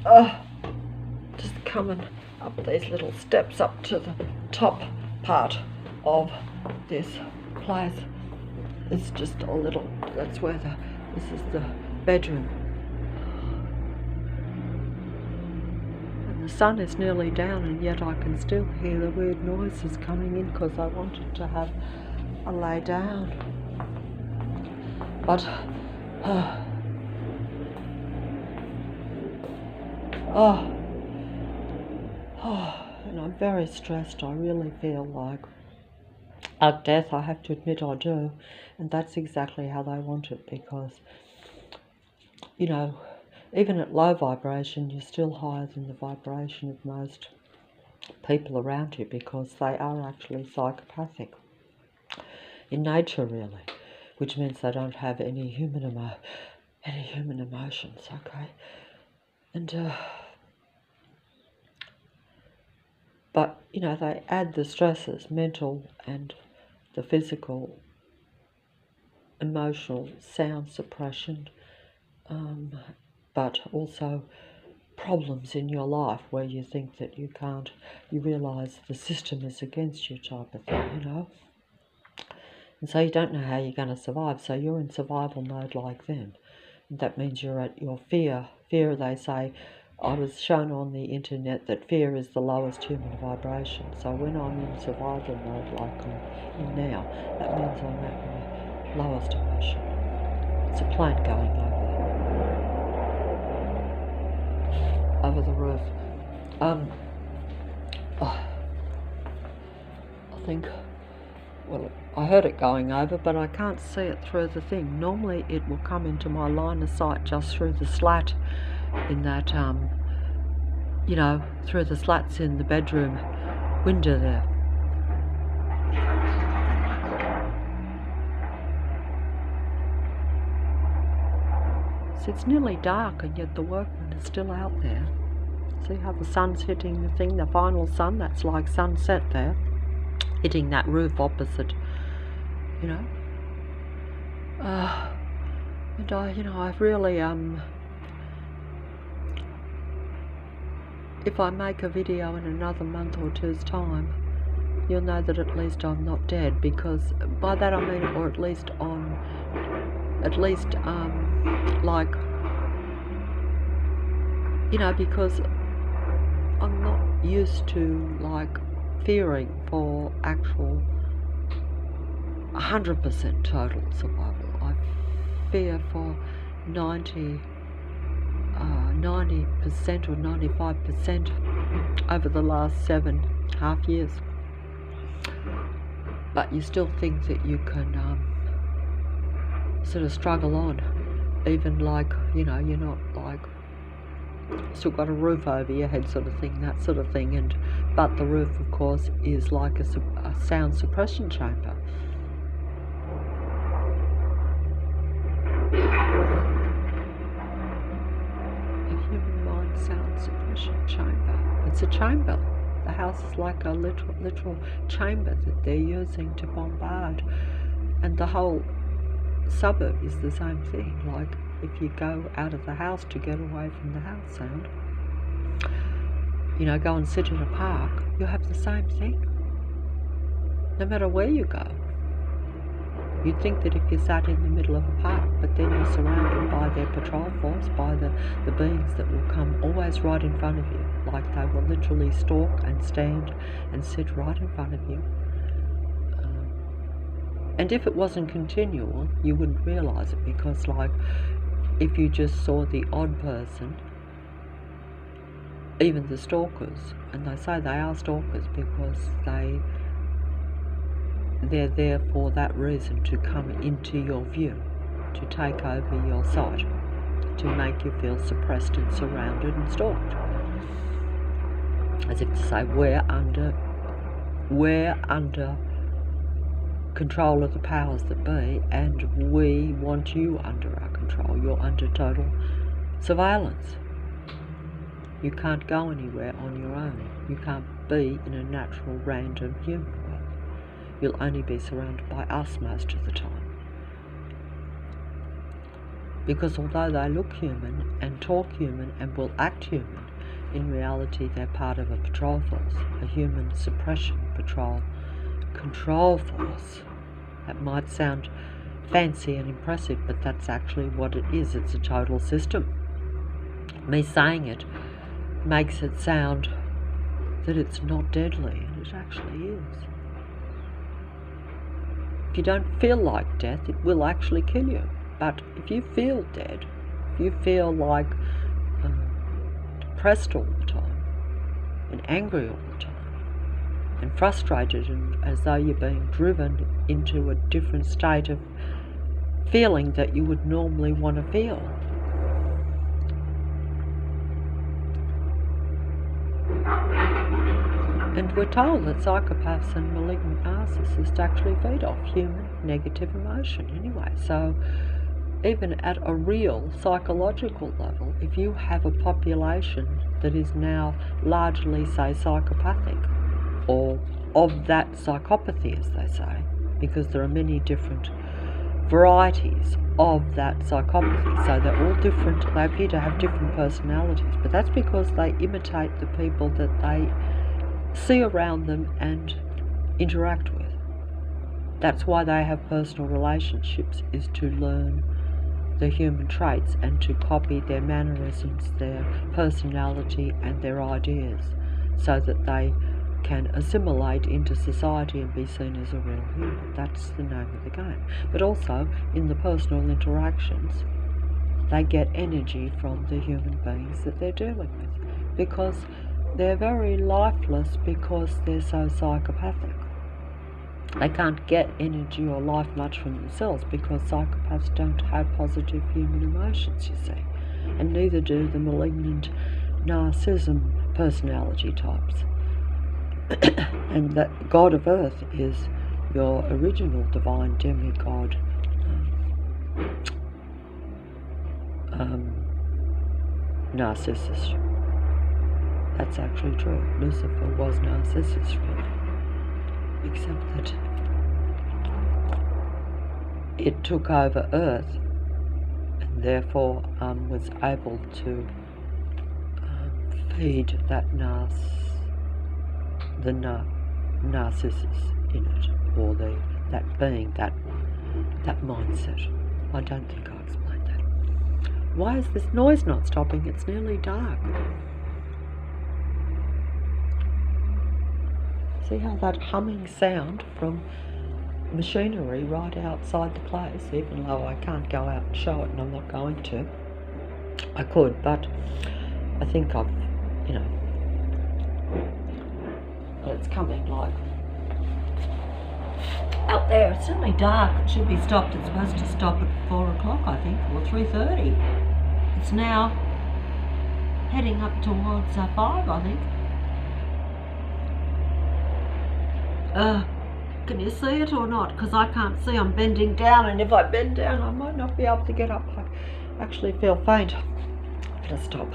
just coming up these little steps up to the top part of this place. It's just a little, that's where this is the bedroom. And the sun is nearly down, and yet I can still hear the weird noises coming in because I wanted to have a lay down. But, and I'm very stressed. I really feel like death. I have to admit I do, and that's exactly how they want it, because, you know, even at low vibration, you're still higher than the vibration of most people around you, because they are actually psychopathic in nature, really, which means they don't have any human emotions, okay? And but, you know, they add the stresses, mental and the physical, emotional, sound suppression, but also problems in your life where you think that you realise the system is against you, type of thing, you know? And so you don't know how you're going to survive, so you're in survival mode like them. And that means you're at your fear. Fear, they say, I was shown on the internet that fear is the lowest human vibration. So when I'm in survival mode like I'm in now, that means I'm at my lowest emotion. It's a plane going over the roof. I think, well, I heard it going over, but I can't see it through the thing. Normally it will come into my line of sight just through the slat in that, you know, through the slats in the bedroom window there. So it's nearly dark, and yet the workman is still out there. See how the sun's hitting the thing, the final sun? That's like sunset there, hitting that roof opposite, you know. And I've really, if I make a video in another month or two's time, you'll know that at least I'm not dead, because by that I mean, or at least like, you know, because I'm not used to, like, fearing for actual 100% total survival. I fear for 90% or 95% over the last 7.5 years. But you still think that you can sort of struggle on, even like, you know, you're not like still got a roof over your head sort of thing, that sort of thing. But the roof, of course, is like a sound suppression chamber. A human mind sound suppression chamber. It's a chamber. The house is like a literal chamber that they're using to bombard, and the whole suburb is the same thing. Like, if you go out of the house to get away from the house sound, you know, go and sit in a park, you'll have the same thing, no matter where you go. You'd think that if you sat in the middle of a park, but then you're surrounded by their patrol force, by the beings that will come always right in front of you, like they will literally stalk and stand and sit right in front of you. And if it wasn't continual, you wouldn't realise it, because, like, if you just saw the odd person, even the stalkers, and they say they are stalkers because they're there for that reason, to come into your view, to take over your sight, to make you feel suppressed and surrounded and stalked. As if to say, we're under control of the powers that be, and we want you under our control. You're under total surveillance. You can't go anywhere on your own. You can't be in a natural, random human world. You'll only be surrounded by us most of the time. Because although they look human and talk human and will act human, in reality they're part of a patrol force, a human suppression patrol control force. That might sound fancy and impressive, but that's actually what it is. It's a total system. Me saying it makes it sound that it's not deadly, and it actually is. If you don't feel like death, it will actually kill you. But if you feel dead, if you feel like depressed all the time, and angry all the time, and frustrated, and as though you're being driven into a different state of feeling that you would normally want to feel. And we're told that psychopaths and malignant narcissists actually feed off human negative emotion anyway. So even at a real psychological level, if you have a population that is now largely, say, psychopathic, or of that psychopathy, as they say, because there are many different varieties of that psychopathy, so they're all different, they appear to have different personalities, but that's because they imitate the people that they see around them and interact with. That's why they have personal relationships, is to learn the human traits and to copy their mannerisms, their personality and their ideas, so that they can assimilate into society and be seen as a real human. That's the name of the game. But also, in the personal interactions, they get energy from the human beings that they're dealing with, because they're very lifeless because they're so psychopathic. They can't get energy or life much from themselves because psychopaths don't have positive human emotions, you see, and neither do the malignant narcissism personality types. And that God of Earth is your original divine demigod Narcissus. That's actually true. Lucifer was Narcissus, really, except that it took over Earth and therefore was able to feed that the Narcissus in it, or that being, that mindset. I don't think I explained that. Why is this noise not stopping? It's nearly dark. See how that humming sound from machinery right outside the place, even though I can't go out and show it, and I'm not going to. I could, but I think I've, it's coming like out there. It's certainly dark. It should be stopped. It's supposed to stop at 4 o'clock, I think, or 3:30. It's now heading up towards 5, I think. Can you see it or not? Because I can't see. I'm bending down, and if I bend down, I might not be able to get up. I actually feel faint. Better stop.